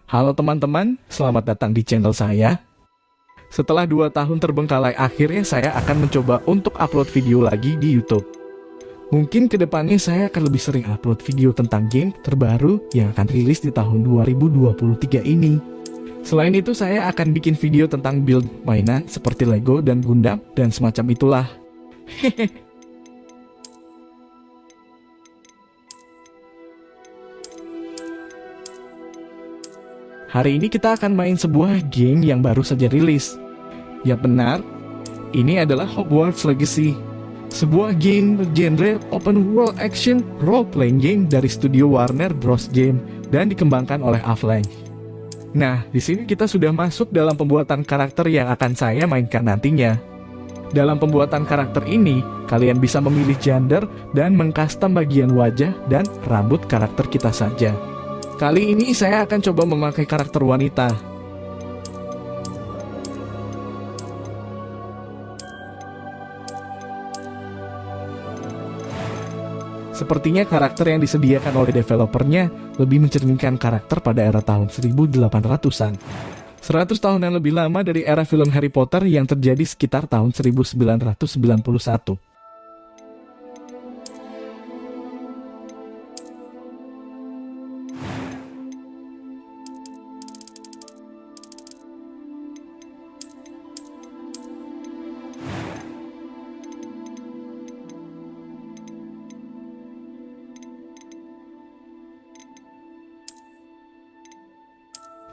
Halo teman-teman, selamat datang di channel saya. Setelah 2 tahun terbengkalai, akhirnya saya akan mencoba untuk upload video lagi di YouTube. Mungkin kedepannya saya akan lebih sering upload video tentang game terbaru yang akan rilis di tahun 2023 ini. Selain itu, saya akan bikin video tentang build mainan seperti Lego dan Gundam dan semacam itulah. Hehehe. Hari ini kita akan main sebuah game yang baru saja rilis. Ya benar, ini adalah Hogwarts Legacy. Sebuah game genre open world action role-playing game dari studio Warner Bros. Game dan dikembangkan oleh Avalanche. Nah, di sini kita sudah masuk dalam pembuatan karakter yang akan saya mainkan nantinya. Dalam pembuatan karakter ini, kalian bisa memilih gender dan mengcustom bagian wajah dan rambut karakter kita saja. Kali ini saya akan coba memakai karakter wanita. Sepertinya karakter yang disediakan oleh developernya lebih mencerminkan karakter pada era tahun 1800-an. 100 tahun yang lebih lama dari era film Harry Potter yang terjadi sekitar tahun 1991.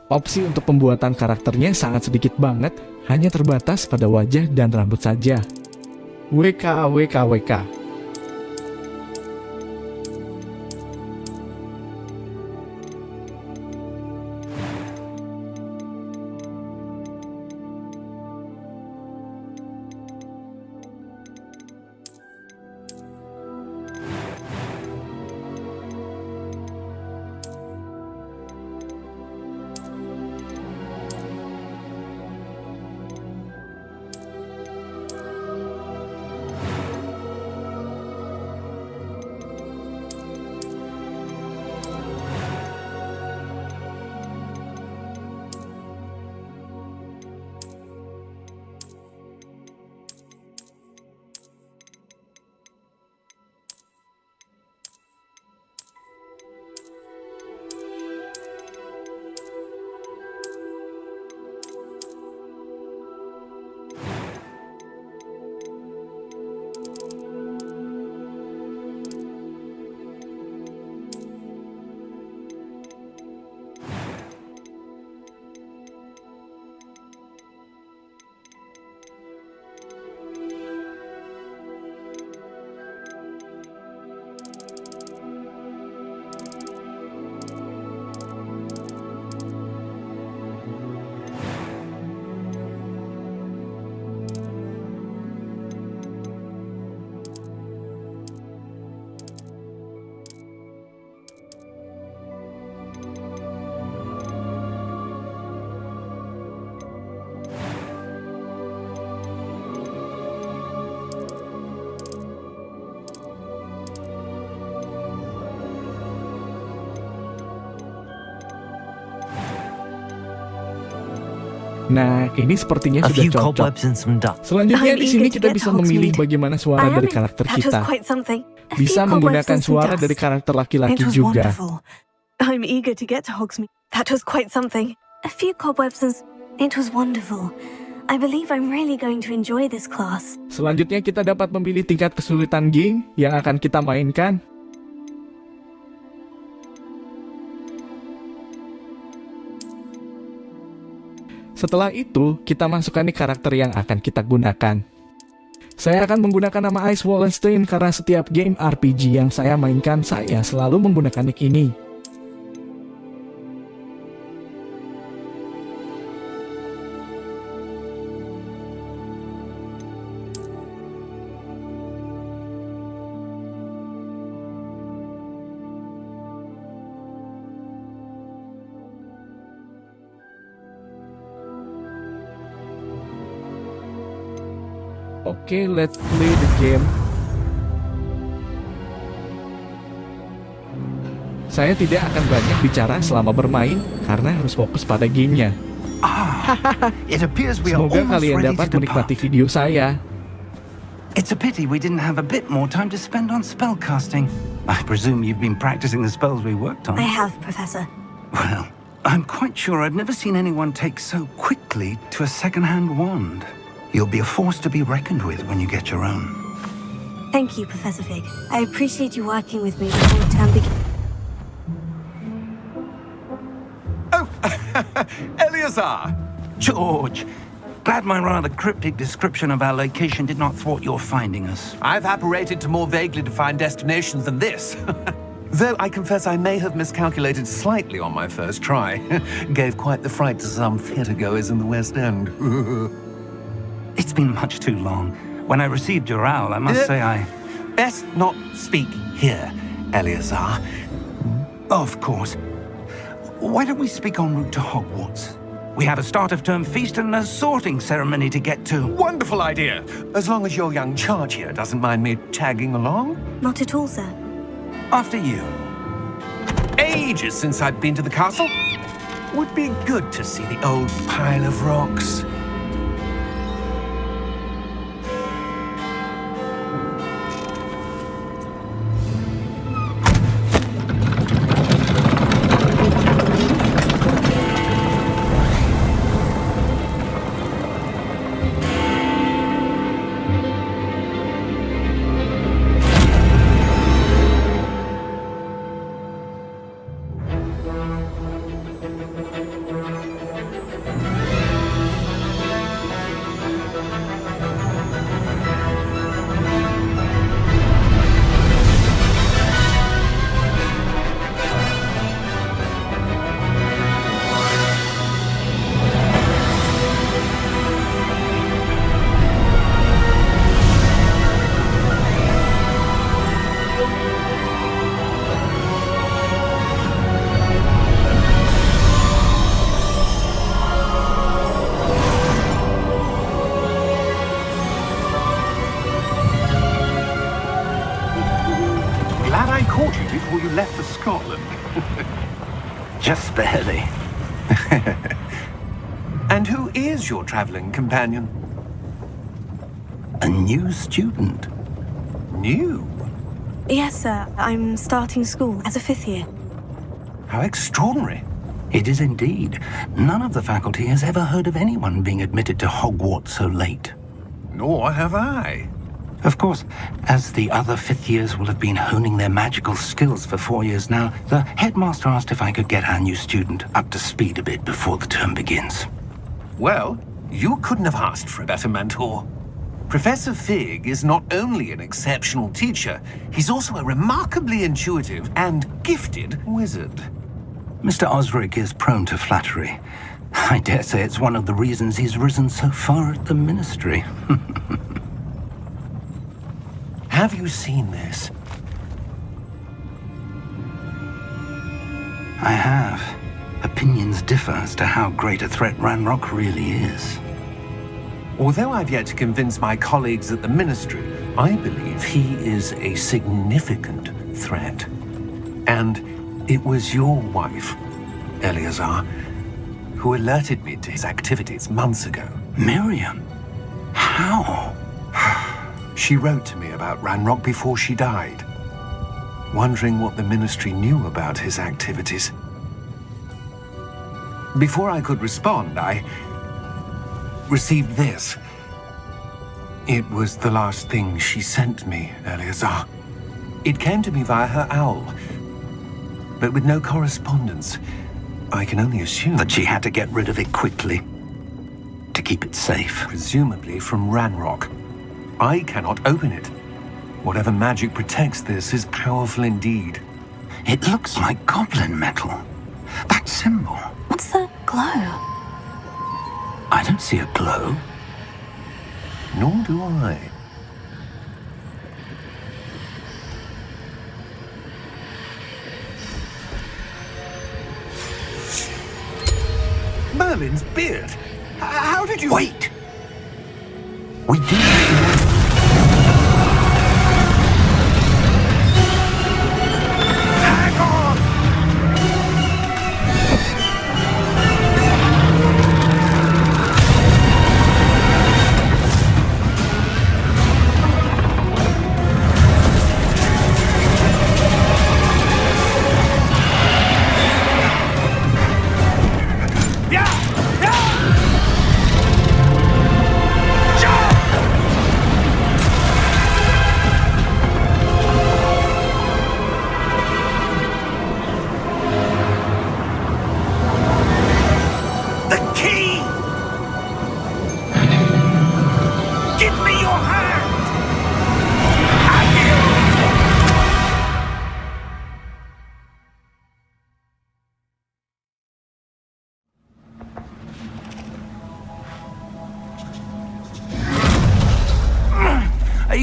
Opsi untuk pembuatan karakternya sangat sedikit banget, hanya terbatas pada wajah dan rambut saja. WK. Nah, ini sepertinya sudah cocok. Selanjutnya di sini kita bisa memilih bagaimana suara dari karakter kita. Bisa menggunakan suara dari karakter laki-laki juga. I'm eager to get to Hogsmeade. That was quite something. A few cobwebs and it was wonderful. I believe I'm really going to enjoy this class. Selanjutnya kita dapat memilih tingkat kesulitan game yang akan kita mainkan. Setelah itu, kita masukkan nih karakter yang akan kita gunakan. Saya akan menggunakan nama Ice Wallenstein karena setiap game RPG yang saya mainkan, saya selalu menggunakan nick ini. Oke, let's play the game. Saya tidak akan banyak bicara selama bermain karena harus fokus pada gamenya. It appears we are Semoga almost kalian ready dapat to menikmati depart. video saya. It's a pity we didn't have a bit more time to spend on spellcasting. I presume you've been practicing the spells we worked on. I have, Professor. Well, I'm quite sure I've never seen anyone take so quickly to a second-hand wand. You'll be a force to be reckoned with when you get your own. Thank you, Professor Fig. I appreciate you working with me before the term begins. Oh, Eleazar! George, glad my rather cryptic description of our location did not thwart your finding us. I've apparated to more vaguely defined destinations than this. Though I confess I may have miscalculated slightly on my first try. Gave quite the fright to some theatre-goers in the West End. It's been much too long. When I received your owl, I must say I... Best not speak here, Eleazar. Of course. Why don't we speak en route to Hogwarts? We have a start-of-term feast and a sorting ceremony to get to. Wonderful idea! As long as your young charge here doesn't mind me tagging along. Not at all, sir. After you. Ages since I'd been to the castle. Would be good to see the old pile of rocks. Glad I caught you before you left for Scotland. Just barely. And who is your traveling companion? A new student. New? Yes, sir. I'm starting school as a 5th year. How extraordinary. It is indeed. None of the faculty has ever heard of anyone being admitted to Hogwarts so late. Nor have I. Of course, as the other 5th years will have been honing their magical skills for 4 years now, the headmaster asked if I could get our new student up to speed a bit before the term begins. Well, you couldn't have asked for a better mentor. Professor Fig is not only an exceptional teacher, he's also a remarkably intuitive and gifted wizard. Mr. Osric is prone to flattery. I dare say it's one of the reasons he's risen so far at the ministry. Have you seen this? I have. Opinions differ as to how great a threat Ranrok really is. Although I've yet to convince my colleagues at the Ministry, I believe he is a significant threat. And it was your wife, Eleazar, who alerted me to his activities months ago. Miriam? How? She wrote to me about Ranrok before she died, wondering what the Ministry knew about his activities. Before I could respond, I received this. It was the last thing she sent me, Eleazar. It came to me via her owl, but with no correspondence. I can only assume That she had to get rid of it quickly to keep it safe. presumably from Ranrok. I cannot open it. Whatever magic protects this is powerful indeed. It looks like goblin metal. That symbol. What's the glow? I don't see a glow. Nor do I. Merlin's beard. How did you... Wait! We do. Hang on!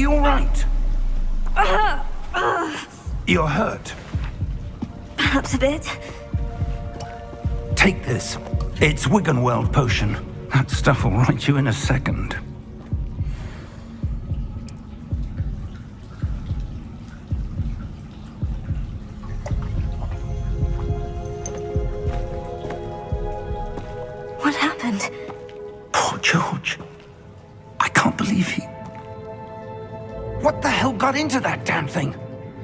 you all right? You're hurt. Perhaps a bit. Take this. It's Wiggenweld potion. That stuff will right you in a second. What happened? Poor George. I can't believe he... What the hell got into that damn thing?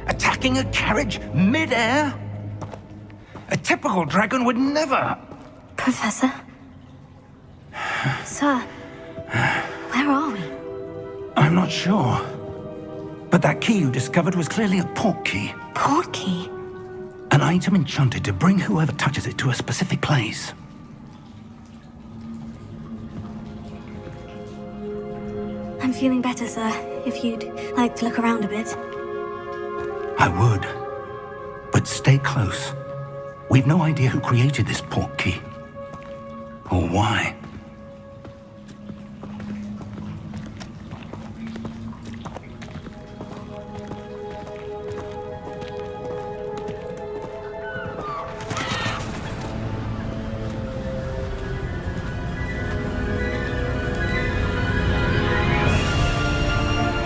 Attacking a carriage mid-air? A typical dragon would never... Professor? Sir, where are we? I'm not sure. But that key you discovered was clearly a port key. Port key? An item enchanted to bring whoever touches it to a specific place. I'm feeling better, sir. If you'd like to look around a bit. I would. But stay close. We've no idea who created this port key. Or why.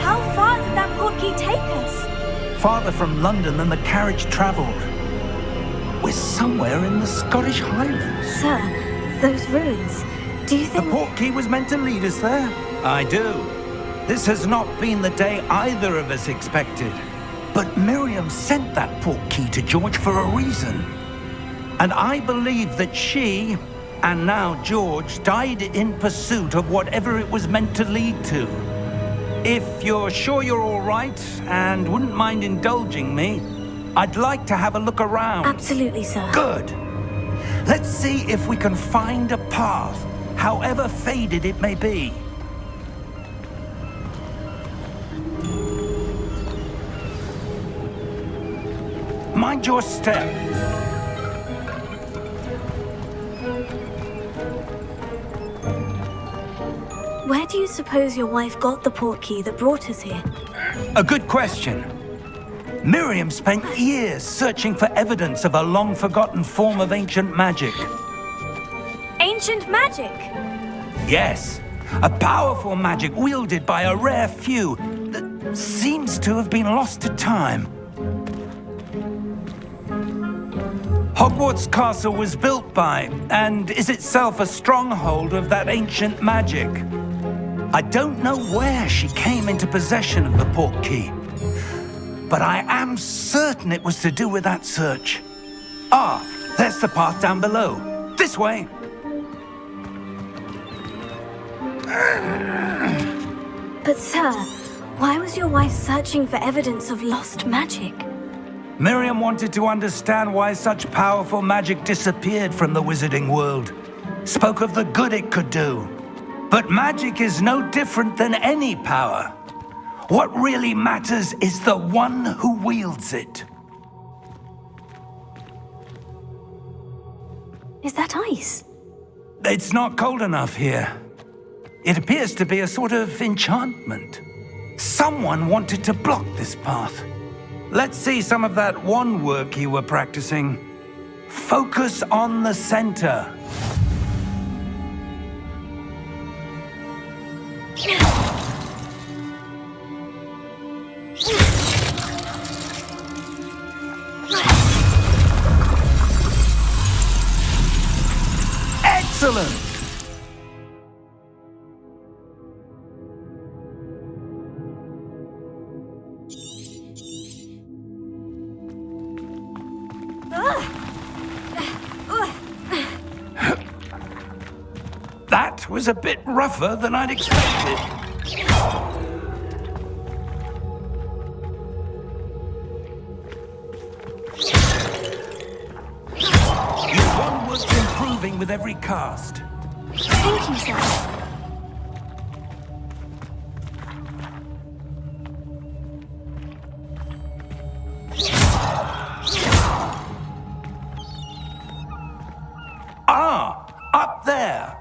How far did that port key take us? Farther from London than the carriage travelled. We're somewhere in the Scottish Highlands. Sir, those ruins. Do you The think... port key was meant to lead us there? I do. This has not been the day either of us expected. But Miriam sent that port key to George for a reason. And I believe that she, and now George, died in pursuit of whatever it was meant to lead to. If you're sure you're all right, and wouldn't mind indulging me, I'd like to have a look around. Absolutely, sir. Good. Let's see if we can find a path, however faded it may be. Mind your step. Where do you suppose your wife got the port key that brought us here? A good question. Miriam spent years searching for evidence of a long-forgotten form of ancient magic. Ancient magic? Yes, a powerful magic wielded by a rare few that seems to have been lost to time. Hogwarts Castle was built by, and is itself a stronghold of that ancient magic. I don't know where she came into possession of the port key, but I am certain it was to do with that search. Ah, there's the path down below. This way. But sir, why was your wife searching for evidence of lost magic? Miriam wanted to understand why such powerful magic disappeared from the wizarding world. Spoke of the good it could do. But magic is no different than any power. What really matters is the one who wields it. Is that ice? It's not cold enough here. It appears to be a sort of enchantment. Someone wanted to block this path. Let's see some of that wand work you were practicing. Focus on the center. Excellent! That was a bit rougher than I'd expected. Your wand was improving with every cast. Thank you, sir. Ah, up there.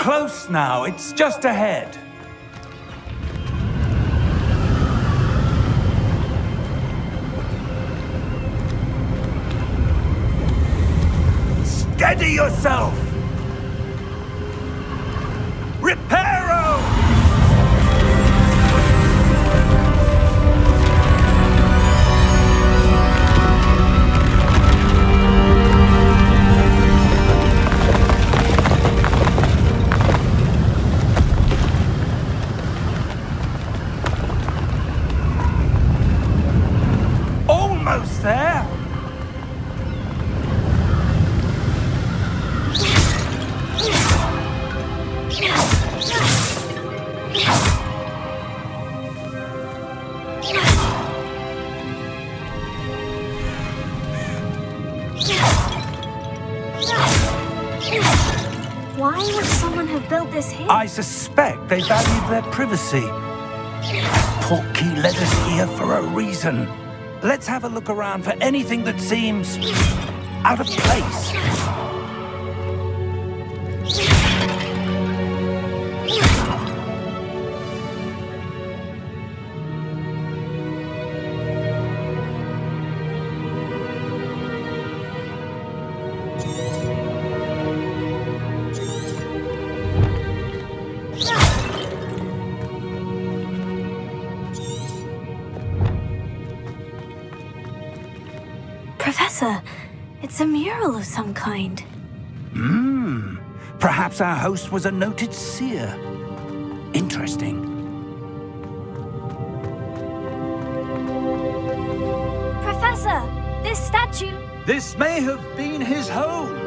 close now. It's just ahead. Steady yourself! Reparo! Almost there! Why would someone have built this here? I suspect they valued their privacy. Portkey led us here for a reason. Let's have a look around for anything that seems out of place. Professor, it's a mural of some kind. Perhaps our host was a noted seer. Interesting. Professor, this statue... This may have been his home.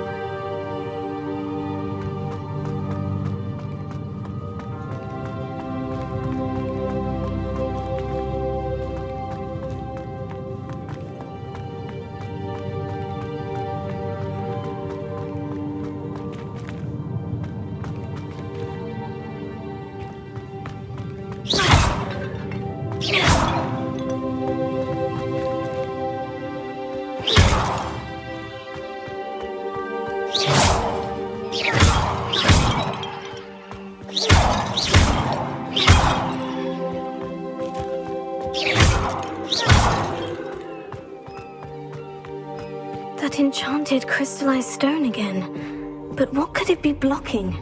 That enchanted crystallized stone again. But what could it be blocking?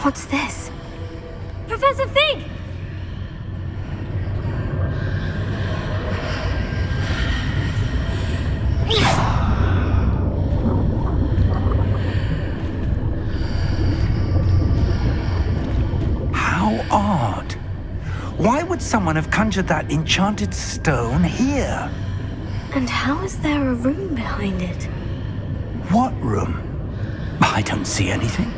What's this? Professor Fig! How odd. Why would someone have conjured that enchanted stone here? And how is there a room behind it? What room? I don't see anything.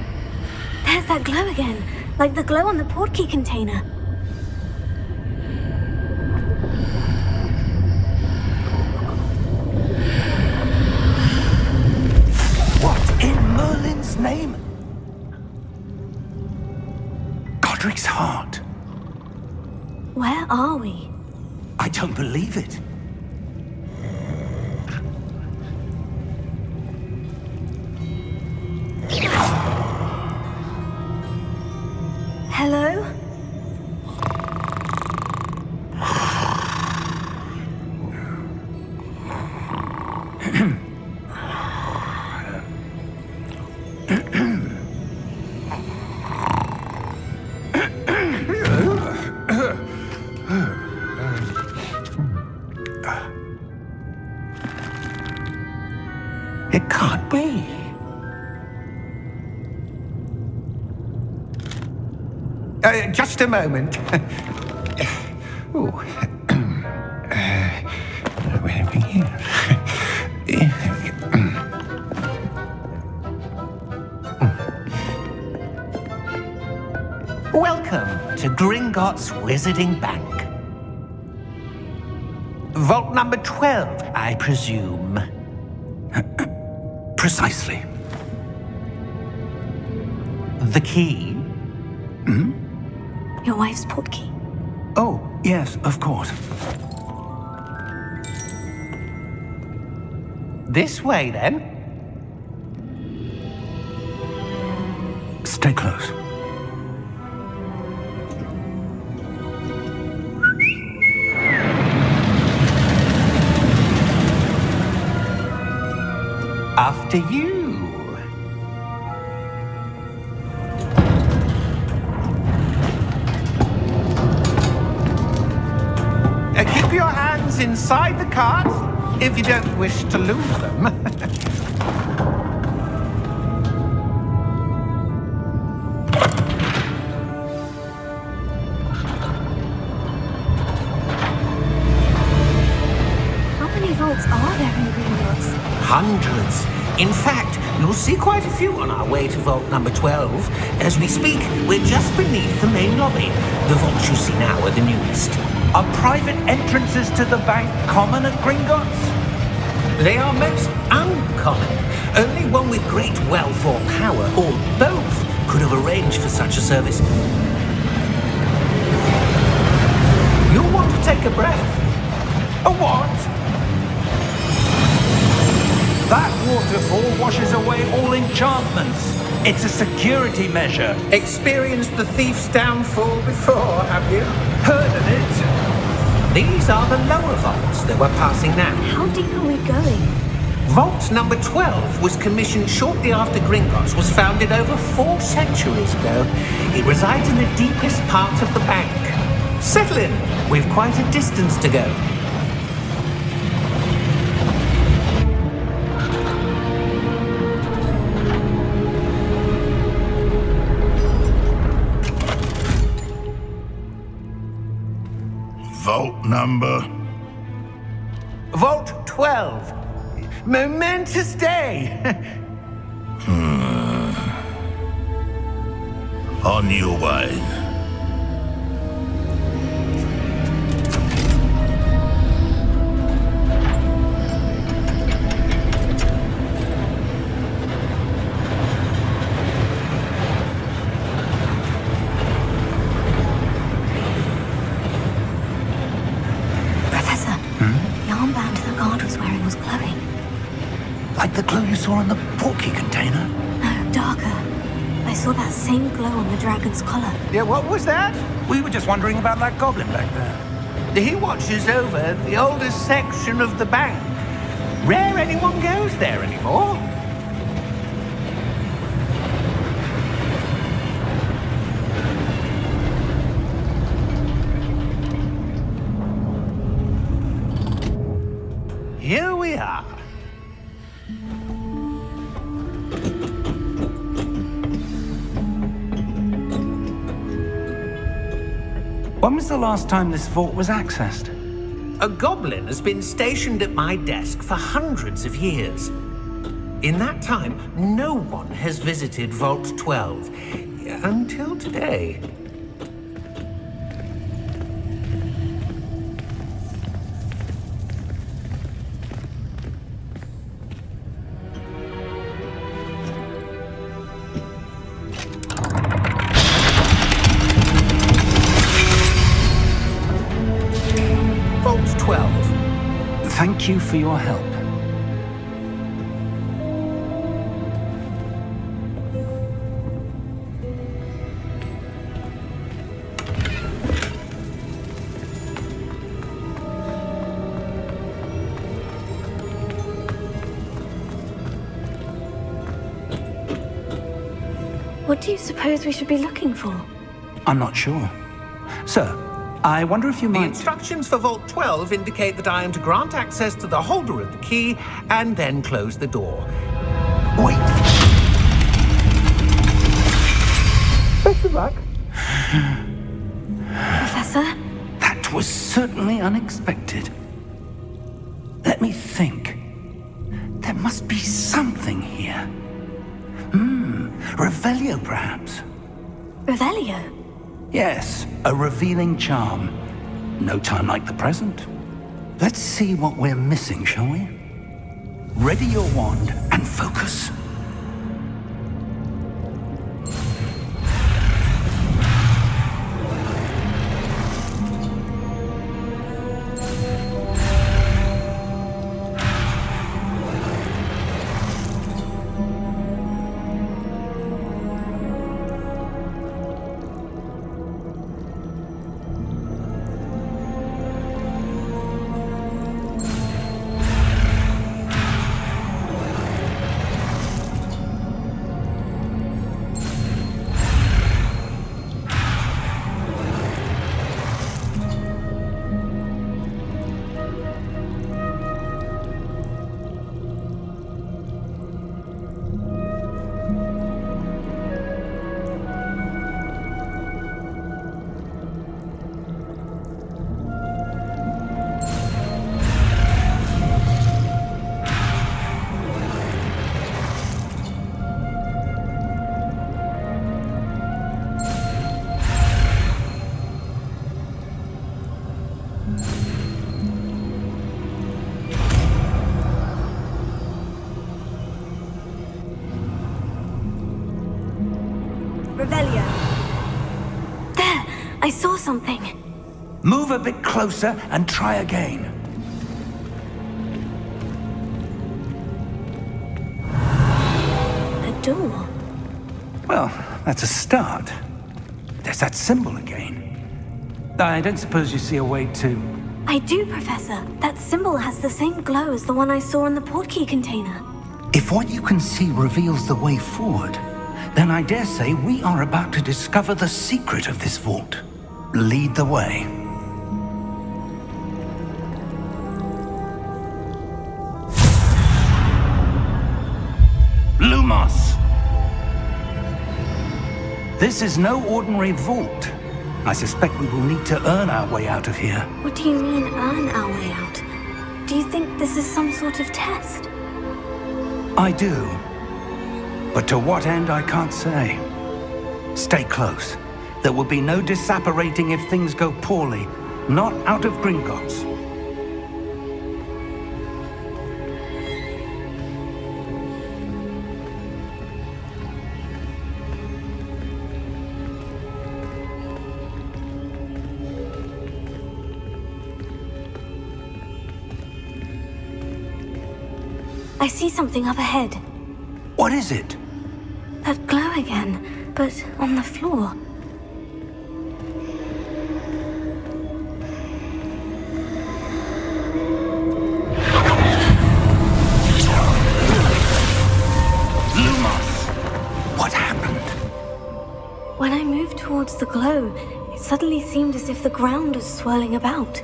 There's that glow again, like the glow on the portkey container. What in Merlin's name? Godric's heart. Where are we? I don't believe it. Hello? It can't be. Just a moment. Oh. Where are we here? Welcome to Gringotts Wizarding Bank. Vault number 12, I presume. Precisely. The key? Your wife's portkey. Oh, yes, of course. This way, then. Stay close. After you. Keep your hands inside the cart if you don't wish to lose them. How many vaults are there in Gringotts? Hundreds. In fact, you'll see quite a few on our way to vault number 12. As we speak, we're just beneath the main lobby. The vaults you see now are the newest. Are private entrances to the bank common at Gringotts? They are most uncommon. Only one with great wealth or power, or both, could have arranged for such a service. You'll want to take a breath. A what? That waterfall washes away all enchantments. It's a security measure. Experienced the thief's downfall before, have you? Heard of it? These are the lower vaults that we're passing now. How deep are we going? Vault number 12 was commissioned shortly after Gringotts was founded over 4 centuries ago. It resides in the deepest part of the bank. Settle in. We've quite a distance to go. Vault number? Vault 12. Momentous day. On your way. Professor, the armband the guard was wearing was glowing. Like the glow you saw in the portkey container? No, darker. I saw that same glow on the dragon's collar. Yeah, what was that? We were just wondering about that goblin back there. He watches over the oldest section of the bank. Rare anyone goes there anymore. Here we are. When was the last time this vault was accessed? A goblin has been stationed at my desk for hundreds of years. In that time, no one has visited Vault 12. Until today. Vault 12. Thank you for your help. What do you suppose we should be looking for? I'm not sure. Sir, I wonder if you The might... instructions for Vault 12 indicate that I am to grant access to the holder of the key and then close the door. Wait! Best of luck. Professor? That was certainly unexpected. Let me think. There must be something here. Revelio, perhaps? Revelio? Yes, a revealing charm. No time like the present. Let's see what we're missing, shall we? Ready your wand and focus. Revelio. There, I saw something. Move a bit closer and try again. A door. Well, that's a start. There's that symbol again. I don't suppose you see a way to... I do, Professor. That symbol has the same glow as the one I saw in the portkey container. If what you can see reveals the way forward, then I dare say we are about to discover the secret of this vault. Lead the way. Lumos! This is no ordinary vault. I suspect we will need to earn our way out of here. What do you mean, earn our way out? Do you think this is some sort of test? I do. But to what end, I can't say. Stay close. There will be no disapparating if things go poorly. Not out of Gringotts. I see something up ahead. What is it? That glow again, but on the floor. Lumos! What happened? When I moved towards the glow, it suddenly seemed as if the ground was swirling about.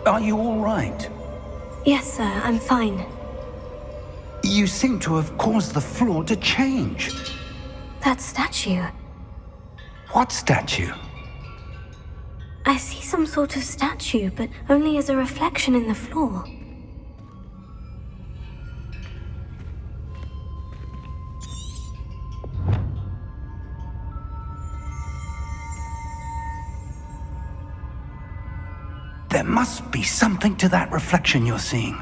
Are you all right? Yes, sir, I'm fine. You seem to have caused the floor to change. That statue. What statue? I see some sort of statue, but only as a reflection in the floor. There must be something to that reflection you're seeing.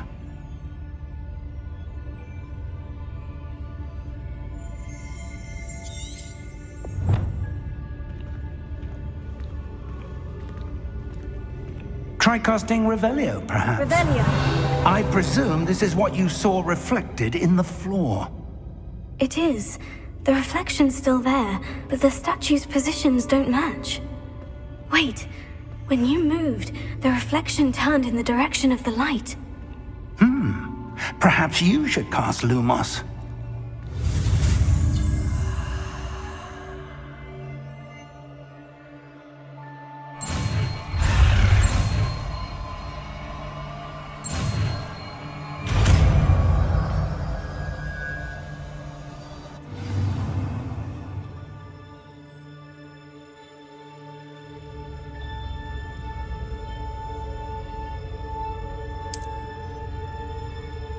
Try casting Revelio, perhaps. Revelio. I presume this is what you saw reflected in the floor. It is. The reflection's still there, but the statue's positions don't match. Wait. When you moved, the reflection turned in the direction of the light. Perhaps you should cast Lumos.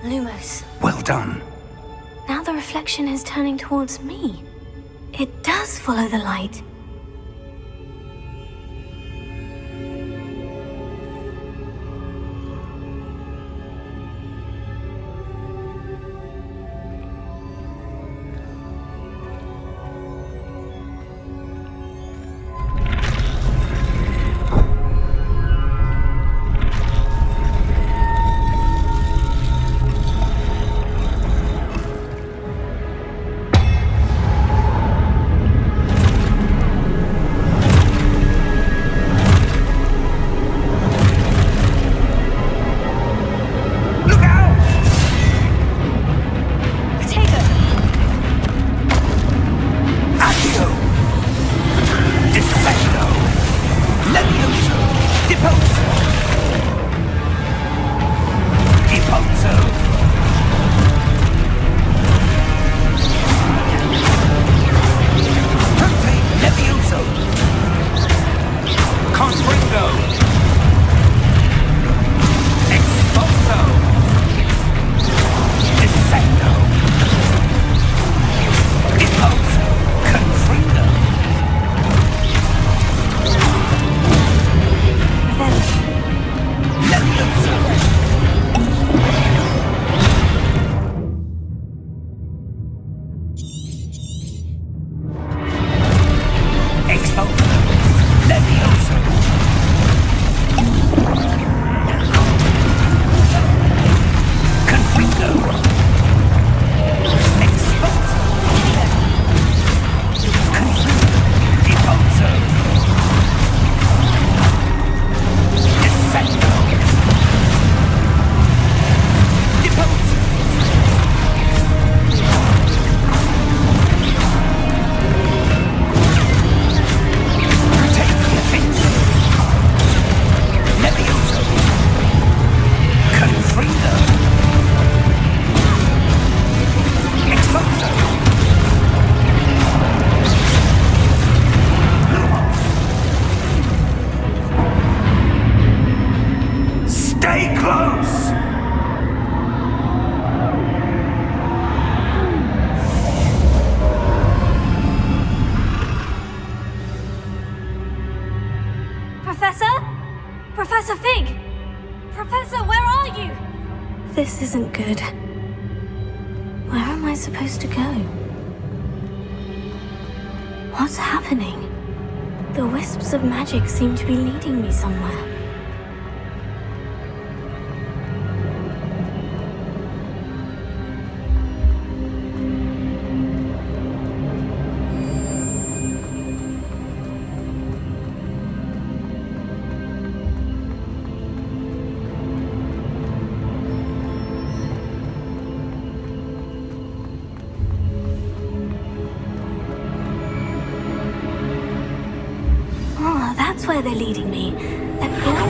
Lumos. Well done. Now the reflection is turning towards me. It does follow the light. Stay close! Professor? Professor Fig! Professor, where are you? This isn't good. Where am I supposed to go? What's happening? The wisps of magic seem to be leading me somewhere. Oh, that's where they're leading me. That glow.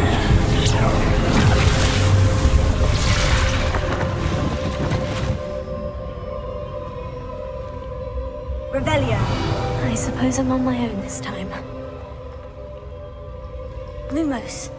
Revelio. I suppose I'm on my own this time. Lumos.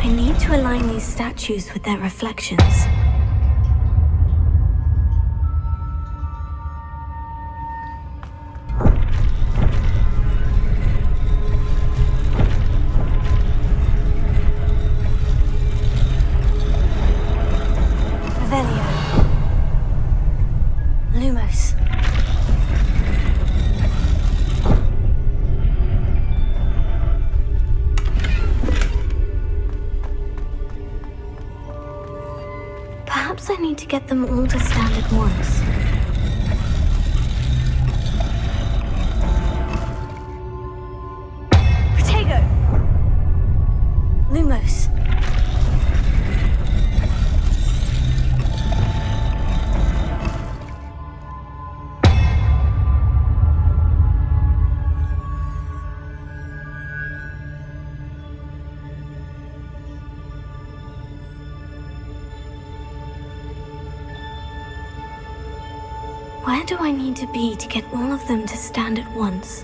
I need to align these statues with their reflections. Revelio. Lumos. Perhaps I need to get them all to stand at once. Protego! Lumos. Where do I need to be to get all of them to stand at once?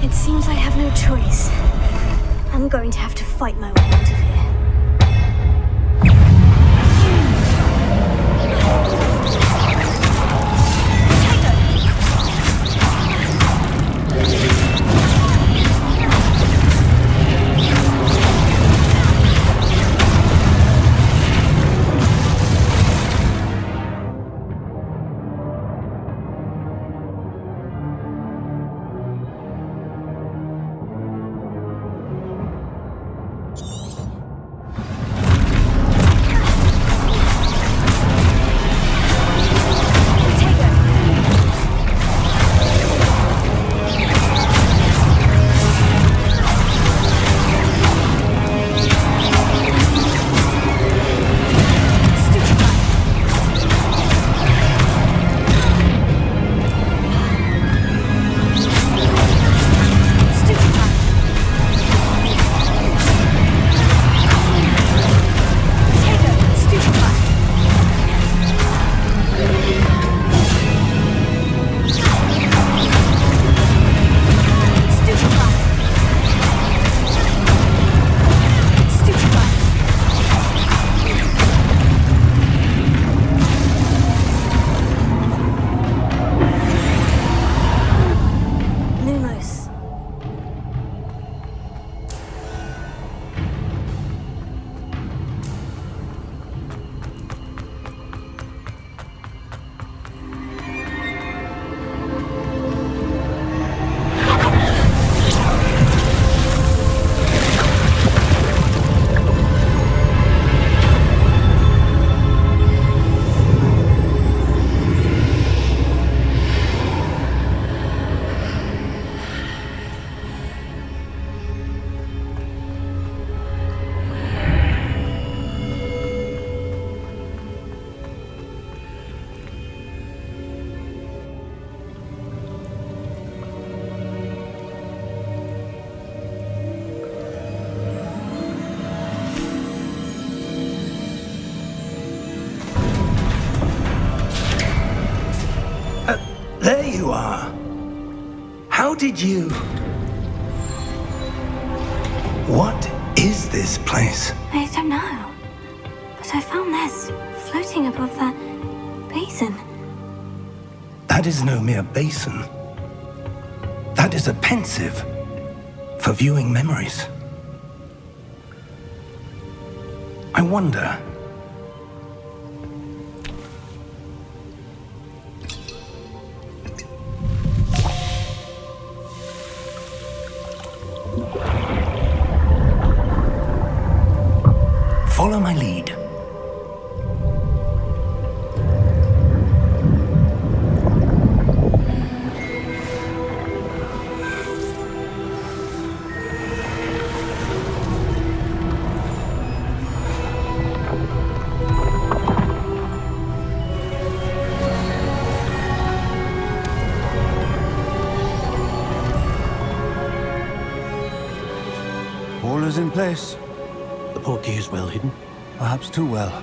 It seems I have no choice. I'm going to have to fight my way out of here. you are. How did you... What is this place? I don't know. But I found this floating above that basin. That is no mere basin. That is a pensive for viewing memories. I wonder... Follow my lead. All is in place. The portkey is well hidden. Perhaps too well.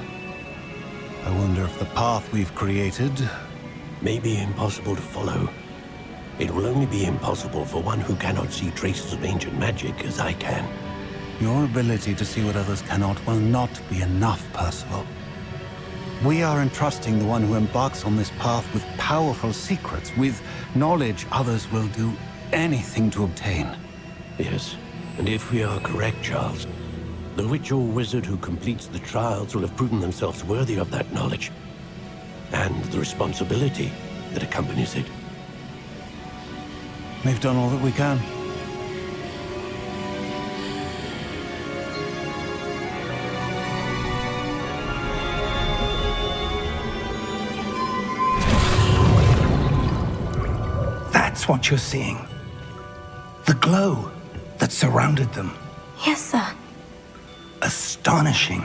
I wonder if the path we've created... May be impossible to follow. It will only be impossible for one who cannot see traces of ancient magic as I can. Your ability to see what others cannot will not be enough, Percival. We are entrusting the one who embarks on this path with powerful secrets, with knowledge others will do anything to obtain. Yes, and if we are correct, Charles, the witch or wizard who completes the trials will have proven themselves worthy of that knowledge, and the responsibility that accompanies it. We've done all that we can. That's what you're seeing. The glow that surrounded them. Yes, sir. Astonishing.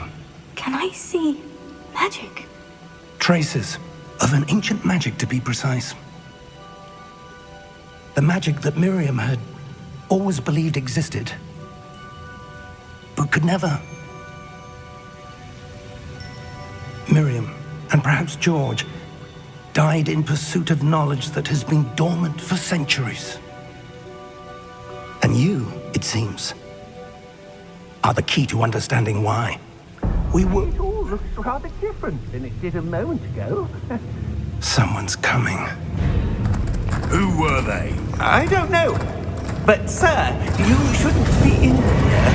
Can I see magic? Traces of an ancient magic, to be precise. The magic that Miriam had always believed existed, but could never. Miriam, and perhaps George, died in pursuit of knowledge that has been dormant for centuries. And you, it seems, are the key to understanding why. We were... It all looks rather different than it did a moment ago. Someone's coming. Who were they? I don't know. But, sir, you shouldn't be in here.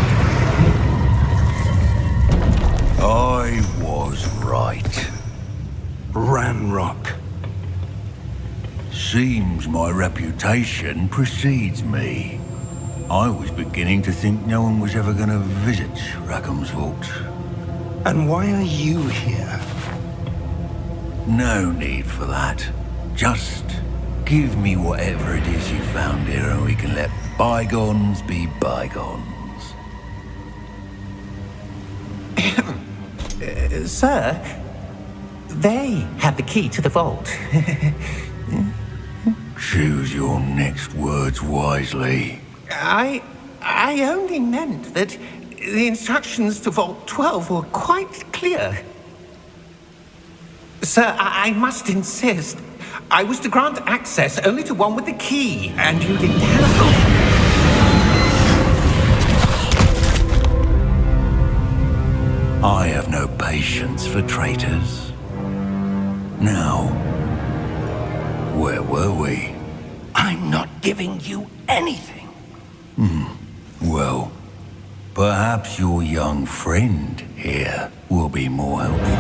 I was right. Ranrok. Seems my reputation precedes me. I was beginning to think no one was ever going to visit Rackham's vault. And why are you here? No need for that. Just give me whatever it is you found here and we can let bygones be bygones. Sir, they have the key to the vault. Choose your next words wisely. I only meant that the instructions to Vault 12 were quite clear. Sir, I must insist. I was to grant access only to one with the key, and you didn't have I have no patience for traitors. Now, where were we? I'm not giving you anything. Well, perhaps your young friend here will be more helpful.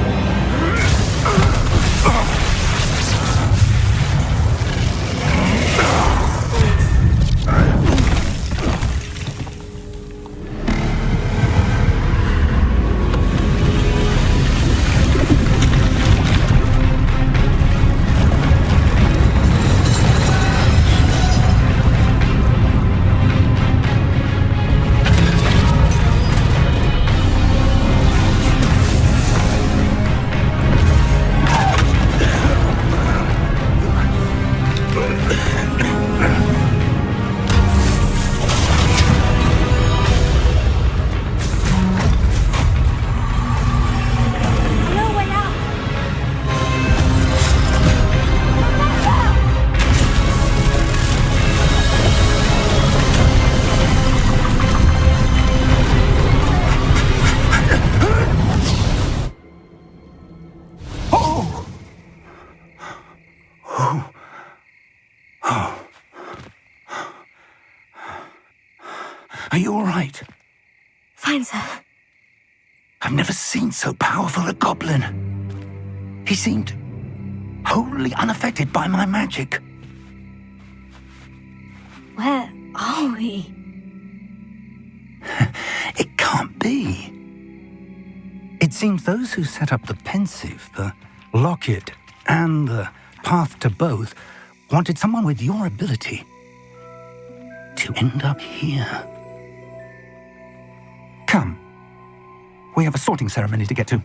Are you all right? Fine, sir. I've never seen so powerful a goblin. He seemed wholly unaffected by my magic. Where are we? It can't be. It seems those who set up the pensive, the locket, and the path to both wanted someone with your ability to end up here. Come. We have a sorting ceremony to get to.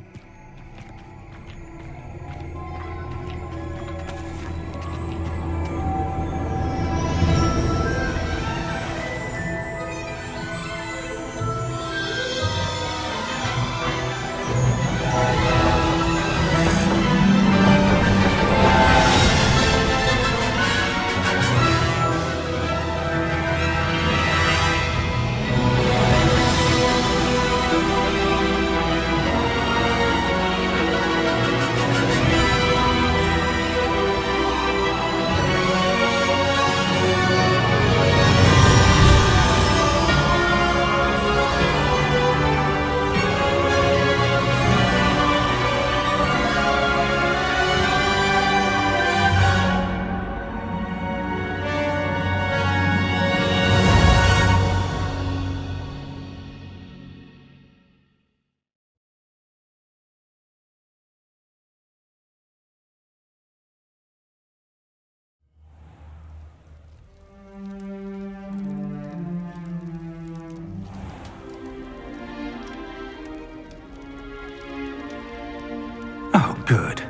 Oh, good.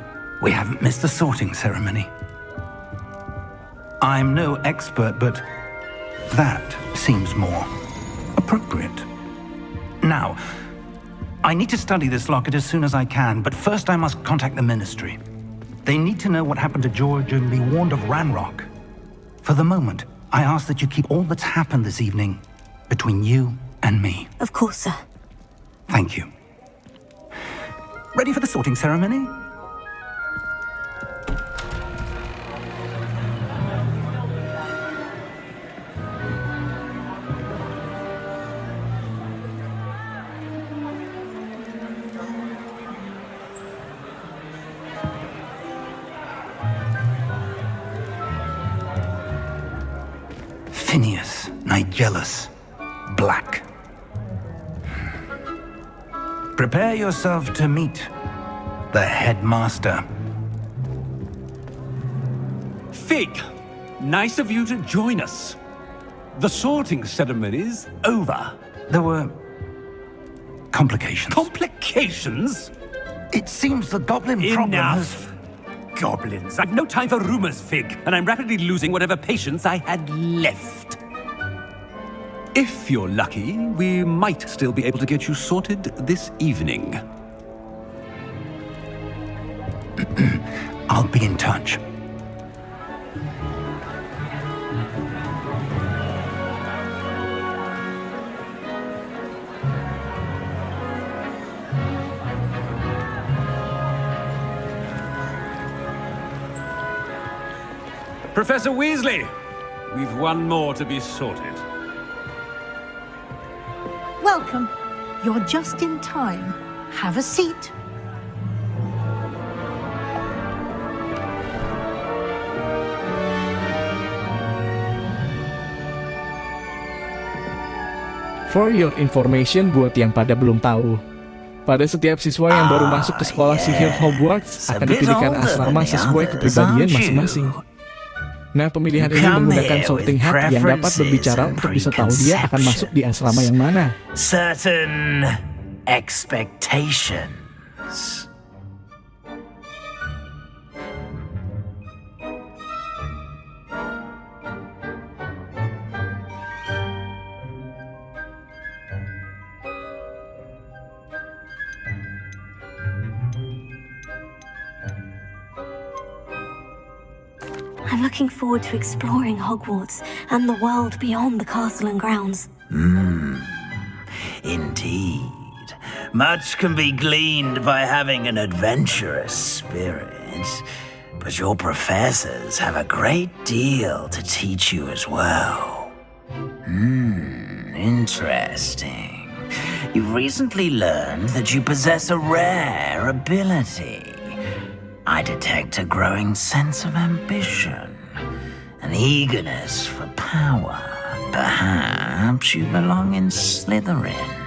We haven't missed the sorting ceremony. I'm no expert, but that seems more appropriate. Now, I need to study this locket as soon as I can, but first I must contact the Ministry. They need to know what happened to George and be warned of Ranrok. For the moment, I ask that you keep all that's happened this evening between you and me. Of course, sir. Thank you. Ready for the sorting ceremony? Phineas, Nigellus, Black. Prepare yourself to meet the headmaster. Fig, nice of you to join us. The sorting ceremony's over. There were complications. Complications? It seems the goblin problem has... Enough. Goblins. I've no time for rumors, Fig, and I'm rapidly losing whatever patience I had left. If you're lucky, we might still be able to get you sorted this evening. I'll be in touch. Professor Weasley, we've one more to be sorted. Welcome. You're just in time. Have a seat. For your information, buat yang pada belum tahu, pada setiap siswa yang baru masuk ke sekolah sihir Hogwarts akan dipilihkan asrama sesuai kepribadian masing-masing. Nah, pemilihan ini menggunakan sorting hat yang dapat berbicara untuk bisa tahu dia akan masuk di asrama yang mana. Certain expectations. I'm looking forward to exploring Hogwarts and the world beyond the castle and grounds. Indeed. Much can be gleaned by having an adventurous spirit. but your professors have a great deal to teach you as well. Interesting. You've recently learned that you possess a rare ability. I detect a growing sense of ambition, an eagerness for power. Perhaps you belong in Slytherin.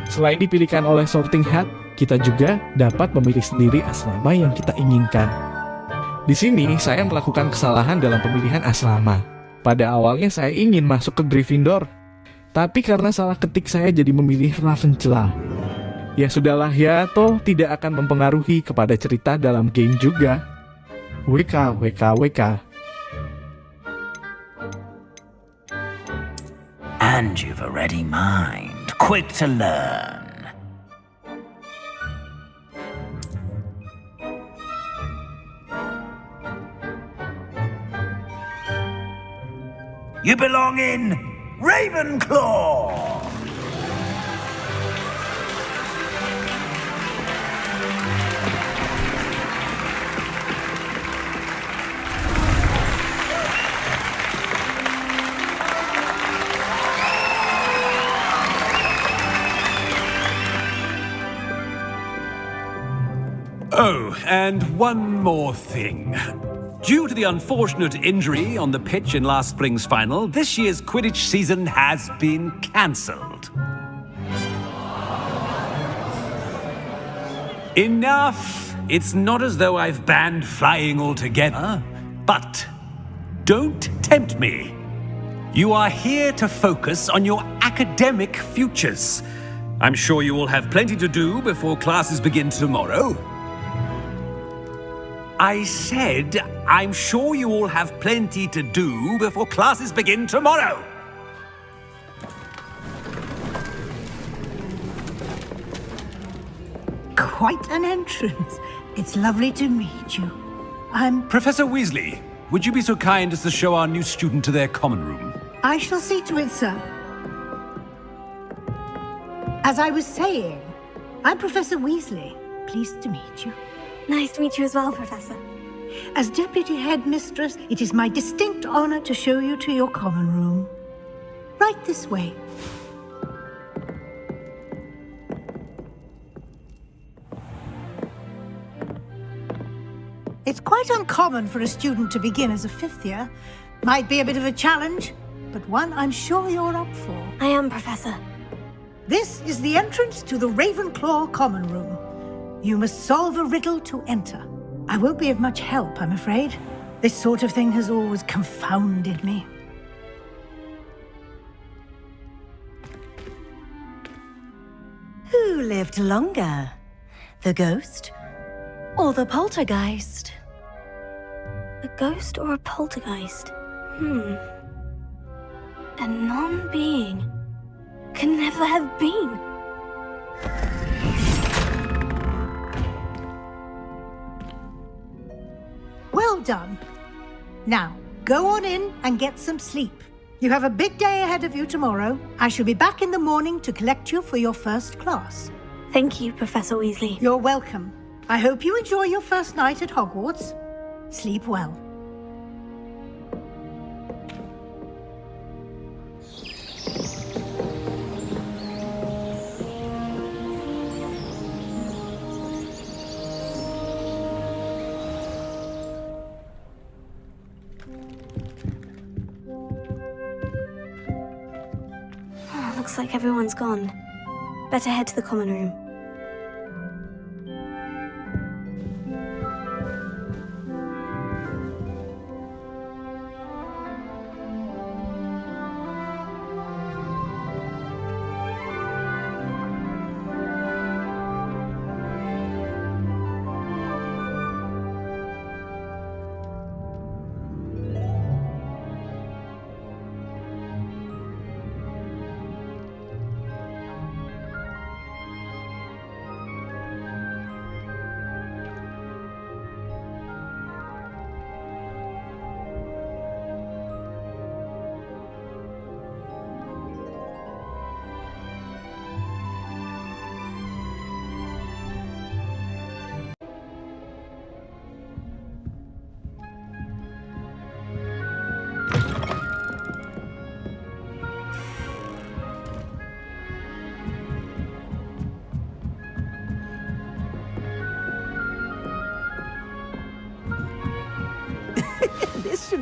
Selain dipilihkan oleh Sorting Hat, kita juga dapat memilih sendiri asrama yang kita inginkan. Di sini, saya melakukan kesalahan dalam pemilihan asrama. Pada awalnya saya ingin masuk ke Gryffindor, tapi karena salah ketik saya jadi memilih Ravenclaw. Ya sudahlah ya, toh tidak akan mempengaruhi kepada cerita dalam game juga. WK, WK, WK. And you've a ready mind. Quick to learn. You belong in Ravenclaw! Oh, and one more thing. Due to the unfortunate injury on the pitch in last spring's final, this year's Quidditch season has been cancelled. Enough! It's not as though I've banned flying altogether, but don't tempt me. You are here to focus on your academic futures. I'm sure you will have plenty to do before classes begin tomorrow. I said, I'm sure you all have plenty to do before classes begin tomorrow. Quite an entrance. It's lovely to meet you. Professor Weasley, would you be so kind as to show our new student to their common room? I shall see to it, sir. As I was saying, I'm Professor Weasley. Pleased to meet you. Nice to meet you as well, Professor. As Deputy Headmistress, it is my distinct honor to show you to your common room. Right this way. It's quite uncommon for a student to begin as a fifth year. Might be a bit of a challenge, but one I'm sure you're up for. I am, Professor. This is the entrance to the Ravenclaw common room. You must solve a riddle to enter. I won't be of much help, I'm afraid. This sort of thing has always confounded me. Who lived longer? The ghost or the poltergeist? A ghost or a poltergeist? A non-being can never have been. Well done. Now, go on in and get some sleep. You have a big day ahead of you tomorrow. I shall be back in the morning to collect you for your first class. Thank you, Professor Weasley. You're welcome. I hope you enjoy your first night at Hogwarts. Sleep well. Looks like everyone's gone. Better head to the common room.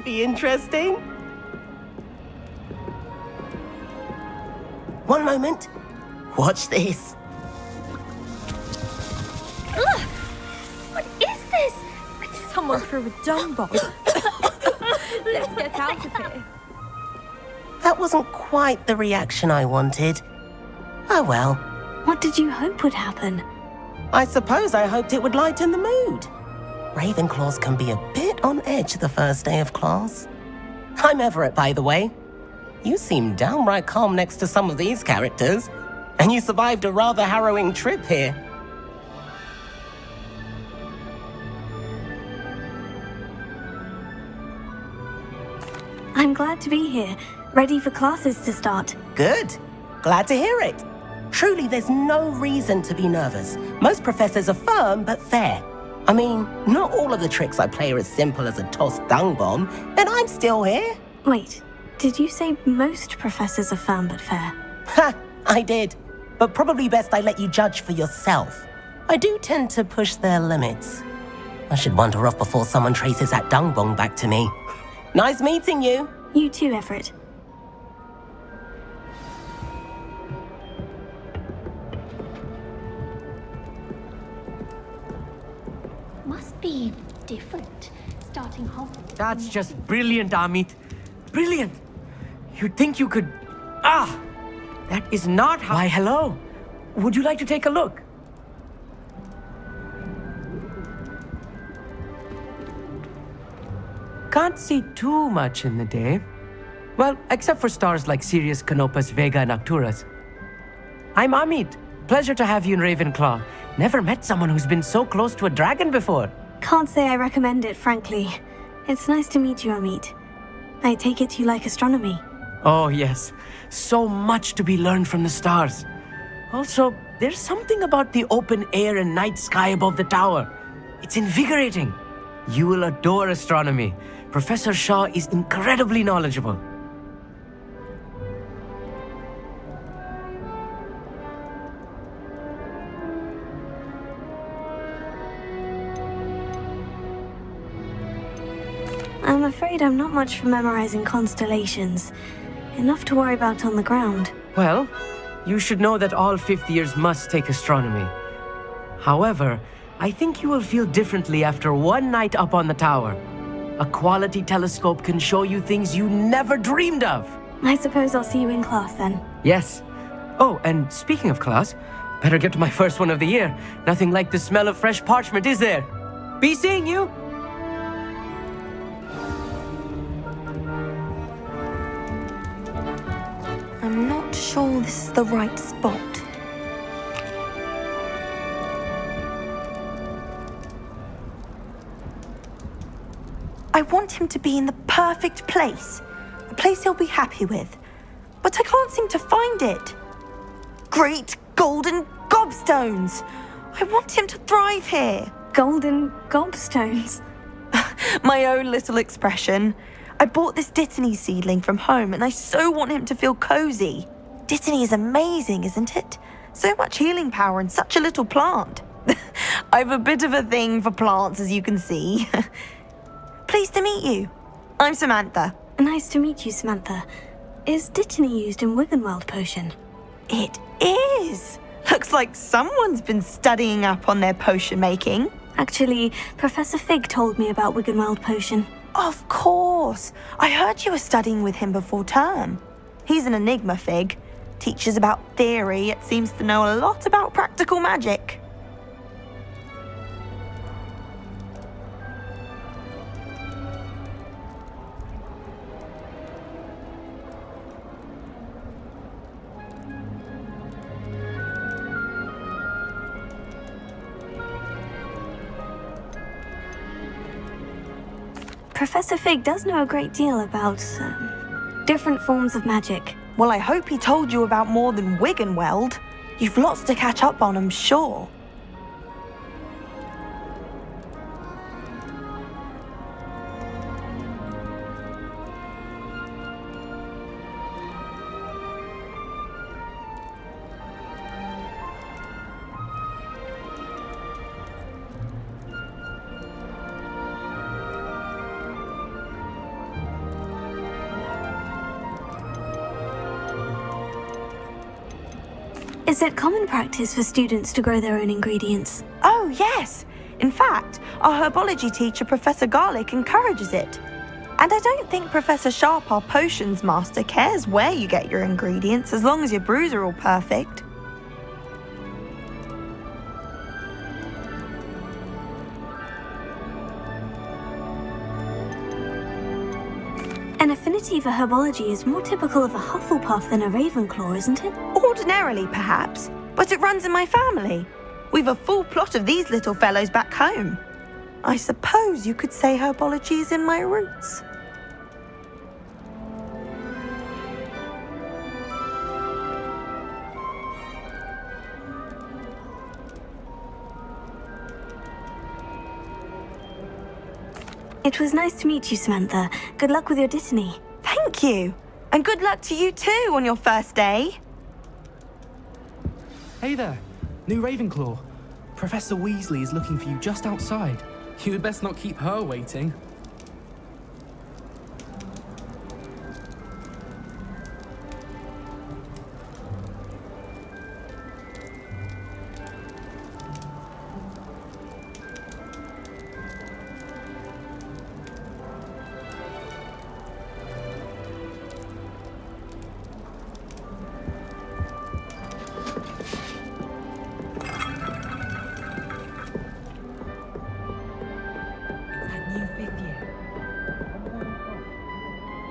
be interesting. One moment. Watch this. Ugh! What is this? Someone threw a dung bomb. Let's get out of here. That wasn't quite the reaction I wanted. Oh well. What did you hope would happen? I suppose I hoped it would lighten the mood. Ravenclaws can be a bit on edge the first day of class. I'm Everett, by the way. You seem downright calm next to some of these characters, and you survived a rather harrowing trip here. I'm glad to be here, ready for classes to start. Good. Glad to hear it. Truly, there's no reason to be nervous. Most professors are firm but fair. I mean, not all of the tricks I play are as simple as a tossed dung bomb, and I'm still here. Wait, did you say most professors are firm but fair? Ha! I did. But probably best I let you judge for yourself. I do tend to push their limits. I should wander off before someone traces that dung bomb back to me. Nice meeting you. You too, Everett. Must be different, starting Hogwarts. That's just brilliant, Amit. Brilliant. You'd think you could... That is not how... Why, hello. Would you like to take a look? Can't see too much in the day. Well, except for stars like Sirius, Canopus, Vega, and Arcturus. I'm Amit. Pleasure to have you in Ravenclaw. Never met someone who's been so close to a dragon before. Can't say I recommend it, frankly. It's nice to meet you, Amit. I take it you like astronomy. Oh, yes. So much to be learned from the stars. Also, there's something about the open air and night sky above the tower. It's invigorating. You will adore astronomy. Professor Shaw is incredibly knowledgeable. I'm afraid I'm not much for memorizing constellations. Enough to worry about on the ground. Well, you should know that all fifth years must take astronomy. However, I think you will feel differently after one night up on the tower. A quality telescope can show you things you never dreamed of. I suppose I'll see you in class then. Yes. Oh, and speaking of class, better get to my first one of the year. Nothing like the smell of fresh parchment, is there? Be seeing you! I'm not sure this is the right spot. I want him to be in the perfect place. A place he'll be happy with. But I can't seem to find it. Great golden gobstones! I want him to thrive here. Golden gobstones? My own little expression. I bought this Dittany seedling from home and I so want him to feel cozy. Dittany is amazing, isn't it? So much healing power in such a little plant. I've a bit of a thing for plants, as you can see. Pleased to meet you. I'm Samantha. Nice to meet you, Samantha. Is Dittany used in Wiggenweld potion? It is. Looks like someone's been studying up on their potion making. Actually, Professor Fig told me about Wiggenweld potion. Of course. I heard you were studying with him before term. He's an enigma, Fig. Teaches about theory, yet seems to know a lot about practical magic. Professor Fig does know a great deal about different forms of magic. Well, I hope he told you about more than Wiggenweld. You've lots to catch up on, I'm sure. Is it common practice for students to grow their own ingredients? Oh, yes. In fact, our herbology teacher, Professor Garlic, encourages it. And I don't think Professor Sharp, our potions master, cares where you get your ingredients as long as your brews are all perfect. An affinity for herbology is more typical of a Hufflepuff than a Ravenclaw, isn't it? Ordinarily, perhaps, but it runs in my family. We've a full plot of these little fellows back home. I suppose you could say herbology is in my roots. It was nice to meet you, Samantha. Good luck with your Dittany. Thank you. And good luck to you too on your first day. Hey there, new Ravenclaw. Professor Weasley is looking for you just outside. You had best not keep her waiting.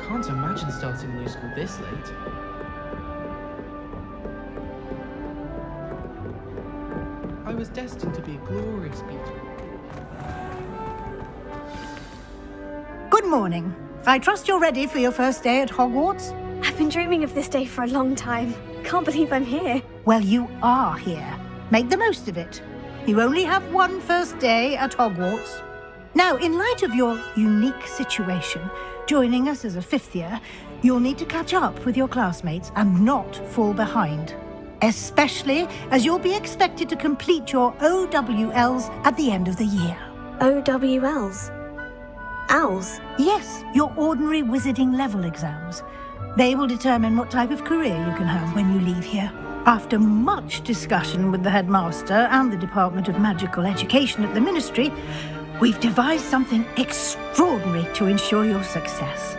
Can't imagine starting a new school this late. I was destined to be a glorious beacon. Good morning. I trust you're ready for your first day at Hogwarts? I've been dreaming of this day for a long time. Can't believe I'm here. Well, you are here. Make the most of it. You only have one first day at Hogwarts. Now, in light of your unique situation, joining us as a fifth year, you'll need to catch up with your classmates and not fall behind. Especially as you'll be expected to complete your OWLs at the end of the year. OWLs? Owls? Yes, your ordinary wizarding level exams. They will determine what type of career you can have when you leave here. After much discussion with the headmaster and the Department of Magical Education at the Ministry, we've devised something extraordinary to ensure your success.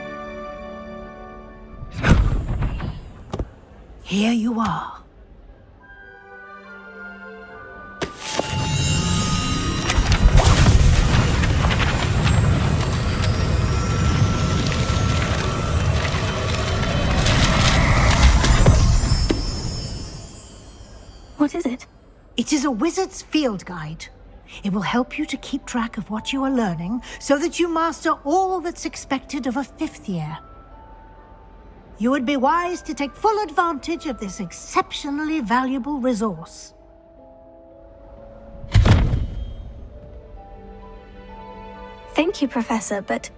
Here you are. What is it? It is a wizard's field guide. It will help you to keep track of what you are learning so that you master all that's expected of a fifth year. You would be wise to take full advantage of this exceptionally valuable resource. Thank you, Professor, but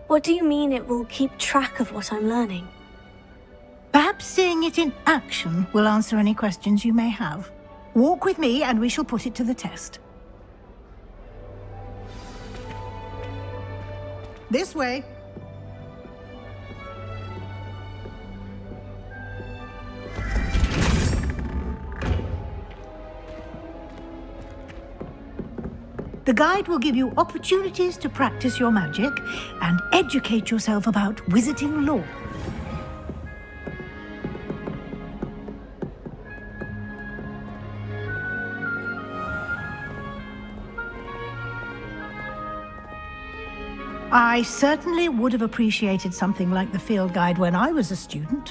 what do you mean it will keep track of what I'm learning? Perhaps seeing it in action will answer any questions you may have. Walk with me and we shall put it to the test. This way. The guide will give you opportunities to practice your magic and educate yourself about wizarding lore. I certainly would have appreciated something like the field guide when I was a student.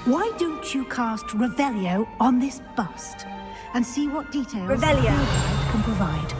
Why don't you cast Revelio on this bust and see what details the field guide can provide?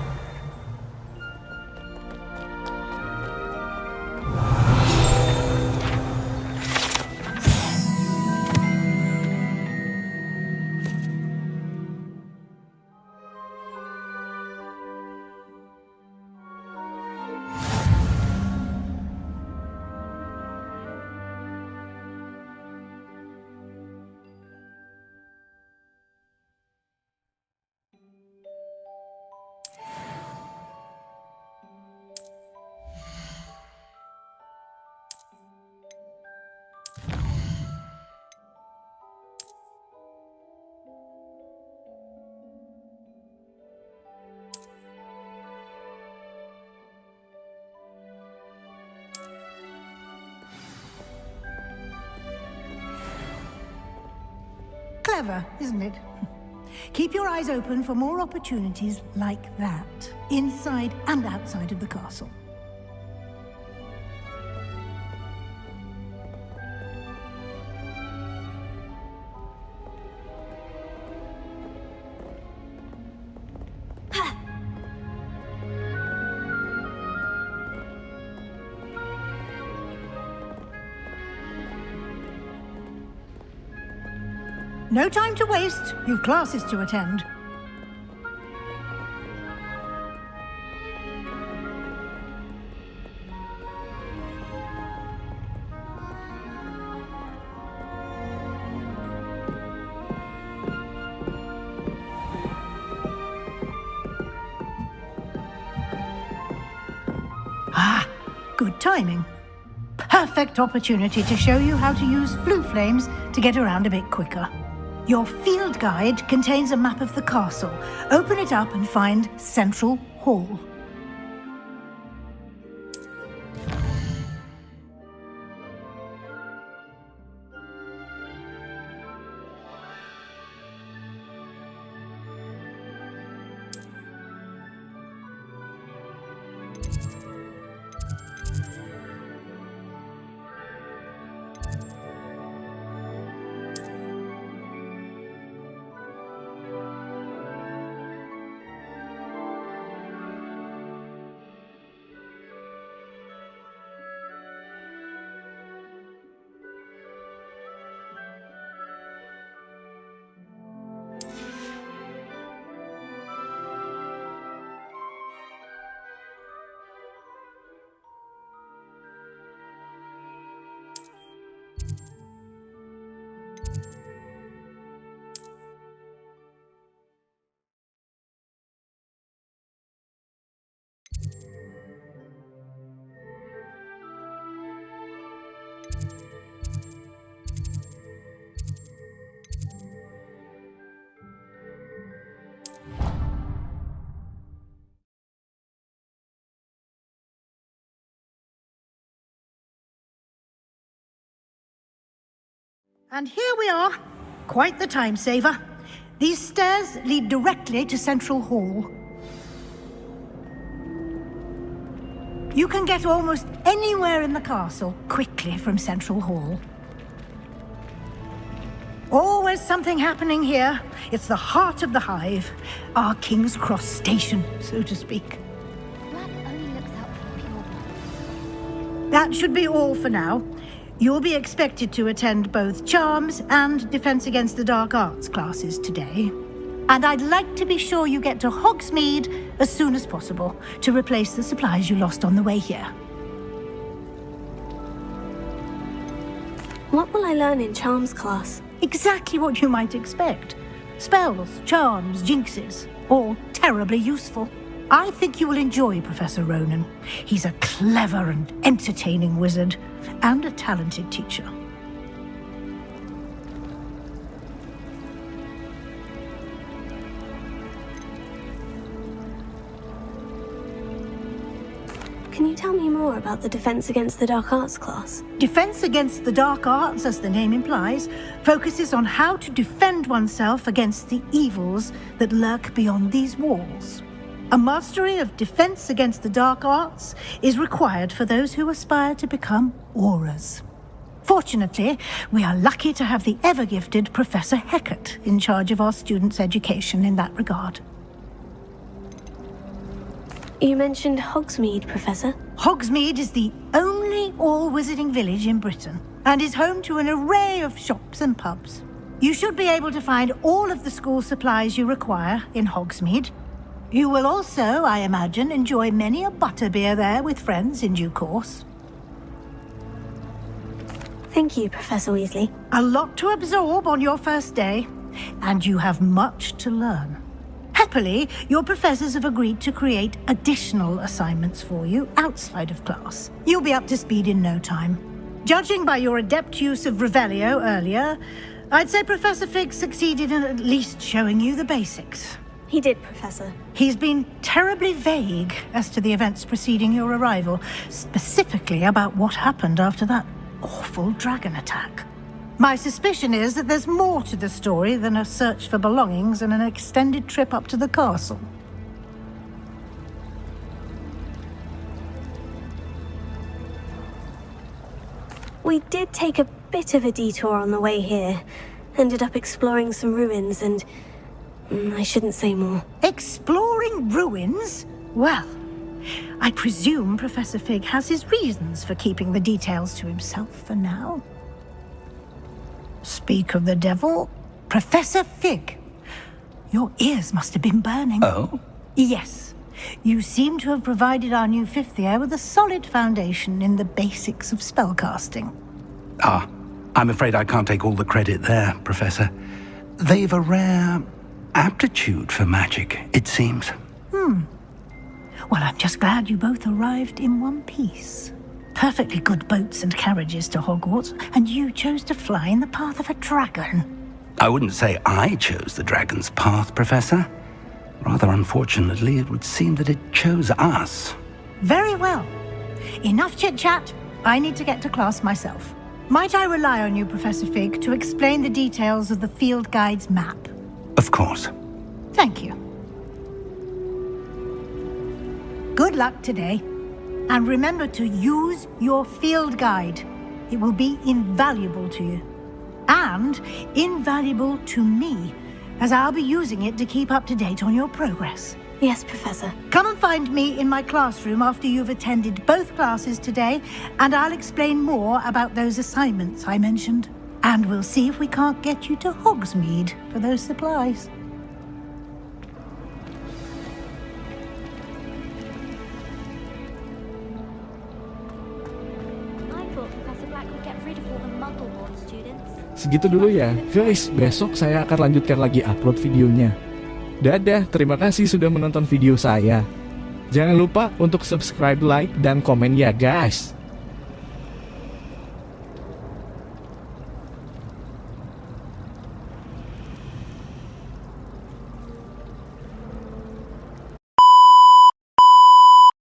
Clever, isn't it? Keep your eyes open for more opportunities like that, inside and outside of the castle. No time to waste. You've classes to attend. Ah, good timing. Perfect opportunity to show you how to use flue flames to get around a bit quicker. Your field guide contains a map of the castle. Open it up and find Central Hall. And here we are. Quite the time saver. These stairs lead directly to Central Hall. You can get almost anywhere in the castle quickly from Central Hall. Always something happening here. It's the heart of the hive. Our King's Cross station, so to speak. That should be all for now. You'll be expected to attend both Charms and Defense Against the Dark Arts classes today. And I'd like to be sure you get to Hogsmeade as soon as possible to replace the supplies you lost on the way here. What will I learn in Charms class? Exactly what you might expect. Spells, charms, jinxes, all terribly useful. I think you will enjoy Professor Ronan. He's a clever and entertaining wizard, and a talented teacher. Can you tell me more about the Defense Against the Dark Arts class? Defense Against the Dark Arts, as the name implies, focuses on how to defend oneself against the evils that lurk beyond these walls. A mastery of Defense Against the Dark Arts is required for those who aspire to become Aurors. Fortunately, we are lucky to have the ever-gifted Professor Hecat in charge of our students' education in that regard. You mentioned Hogsmeade, Professor. Hogsmeade is the only all-wizarding village in Britain, and is home to an array of shops and pubs. You should be able to find all of the school supplies you require in Hogsmeade. You will also, I imagine, enjoy many a butterbeer there with friends in due course. Thank you, Professor Weasley. A lot to absorb on your first day, and you have much to learn. Happily, your professors have agreed to create additional assignments for you outside of class. You'll be up to speed in no time. Judging by your adept use of Revelio earlier, I'd say Professor Fig succeeded in at least showing you the basics. He did, Professor. He's been terribly vague as to the events preceding your arrival, specifically about what happened after that awful dragon attack. My suspicion is that there's more to the story than a search for belongings and an extended trip up to the castle. We did take a bit of a detour on the way here. Ended up exploring some ruins and... I shouldn't say more. Exploring ruins? Well, I presume Professor Fig has his reasons for keeping the details to himself for now. Speak of the devil, Professor Fig. Your ears must have been burning. Oh? Yes. You seem to have provided our new fifth year with a solid foundation in the basics of spellcasting. Ah, I'm afraid I can't take all the credit there, Professor. They've a rare aptitude for magic, it seems. Well, I'm just glad you both arrived in one piece. Perfectly good boats and carriages to Hogwarts, and you chose to fly in the path of a dragon. I wouldn't say I chose the dragon's path, Professor. Rather unfortunately, it would seem that it chose us. Very well. Enough chit-chat. I need to get to class myself. Might I rely on you, Professor Fig, to explain the details of the field guide's map? Of course. Thank you. Good luck today. And remember to use your field guide. It will be invaluable to you. And invaluable to me, as I'll be using it to keep up to date on your progress. Yes, Professor. Come and find me in my classroom after you've attended both classes today, and I'll explain more about those assignments I mentioned. And we'll see if we can't get you to Hogsmeade for those supplies. Segitu dulu ya, guys. Besok saya akan lanjutkan lagi upload videonya. Dadah, terima kasih sudah menonton video saya. Jangan lupa untuk subscribe, like, dan komen ya guys.